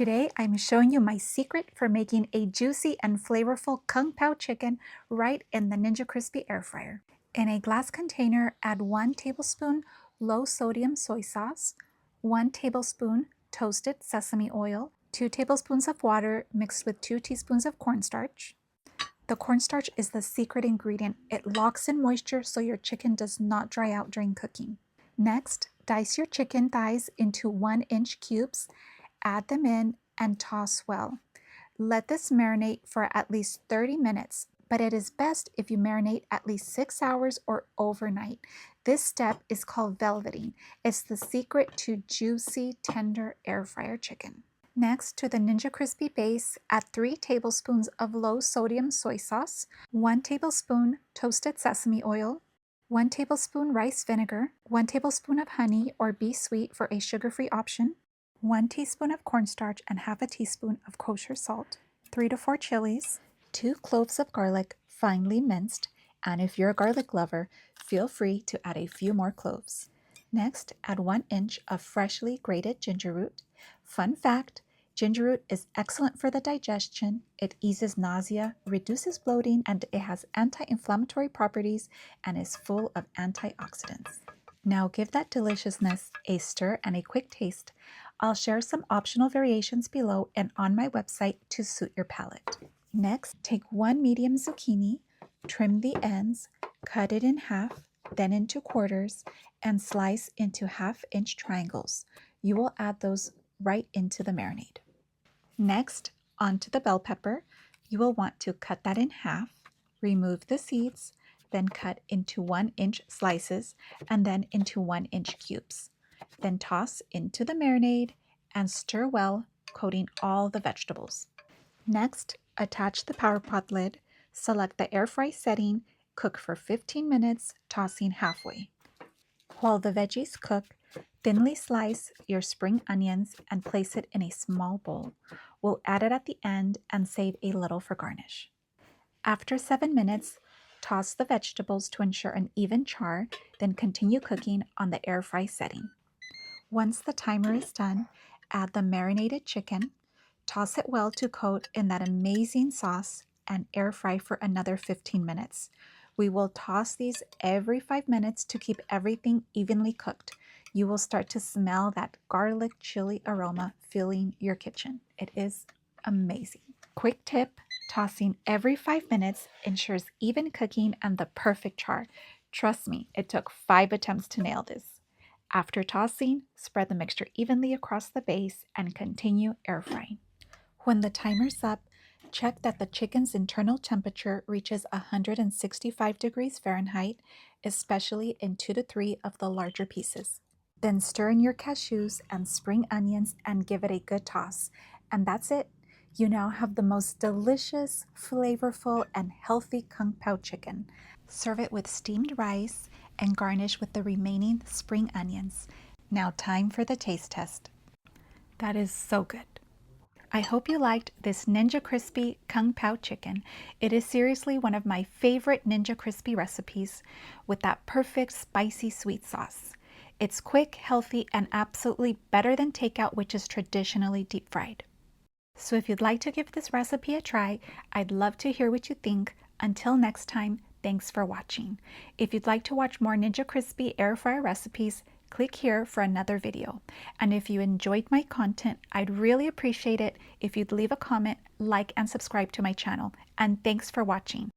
Today, I'm showing you my secret for making a juicy and flavorful Kung Pao chicken right in the Ninja Crispi Air Fryer. In a glass container, add 1 tablespoon low-sodium soy sauce, 1 tablespoon toasted sesame oil, 2 tablespoons of water mixed with 2 teaspoons of cornstarch. The cornstarch is the secret ingredient. It locks in moisture so your chicken does not dry out during cooking. Next, dice your chicken thighs into 1-inch cubes. Add them in and toss well. Let this marinate for at least 30 minutes, but it is best if you marinate at least 6 hours or overnight. This step is called velveting. It's the secret to juicy, tender air fryer chicken. Next, to the Ninja Crispi base, add 3 tablespoons of low-sodium soy sauce, 1 tablespoon toasted sesame oil, 1 tablespoon rice vinegar, 1 tablespoon of honey or be sweet for a sugar-free option, 1 teaspoon of cornstarch and half a teaspoon of kosher salt, 3 to 4 chilies, 2 cloves of garlic finely minced, and if you're a garlic lover, feel free to add a few more cloves. Next, add 1 inch of freshly grated ginger root. Fun fact, ginger root is excellent for the digestion. It eases nausea, reduces bloating, and it has anti-inflammatory properties and is full of antioxidants. Now give that deliciousness a stir and a quick taste. I'll share some optional variations below and on my website to suit your palate. Next, take 1 medium zucchini, trim the ends, cut it in half, then into quarters, and slice into 1/2-inch triangles. You will add those right into the marinade. Next, onto the bell pepper. You will want to cut that in half, remove the seeds, then cut into 1-inch slices and then into 1-inch cubes. Then toss into the marinade and stir well, coating all the vegetables. Next, attach the power pot lid, select the air fry setting, cook for 15 minutes, tossing halfway. While the veggies cook, thinly slice your spring onions and place it in a small bowl. We'll add it at the end and save a little for garnish. After 7 minutes, toss the vegetables to ensure an even char, then continue cooking on the air fry setting. Once the timer is done, add the marinated chicken, toss it well to coat in that amazing sauce, and air fry for another 15 minutes. We will toss these every 5 minutes to keep everything evenly cooked. You will start to smell that garlic chili aroma filling your kitchen. It is amazing. Quick tip, tossing every 5 minutes ensures even cooking and the perfect char. Trust me, it took 5 attempts to nail this. After tossing, spread the mixture evenly across the base and continue air frying. When the timer's up, check that the chicken's internal temperature reaches 165 degrees Fahrenheit, especially in 2 to 3 of the larger pieces. Then stir in your cashews and spring onions and give it a good toss. And that's it. You now have the most delicious, flavorful, and healthy Kung Pao chicken. Serve it with steamed rice and garnish with the remaining spring onions. Now time for the taste test. That is so good. I hope you liked this Ninja Crispi Kung Pao chicken. It is seriously one of my favorite Ninja Crispi recipes with that perfect spicy sweet sauce. It's quick, healthy, and absolutely better than takeout, which is traditionally deep fried. So if you'd like to give this recipe a try, I'd love to hear what you think. Until next time, thanks for watching. If you'd like to watch more Ninja Crispi Air Fryer recipes, click here for another video. And if you enjoyed my content, I'd really appreciate it if you'd leave a comment, like, and subscribe to my channel. And thanks for watching.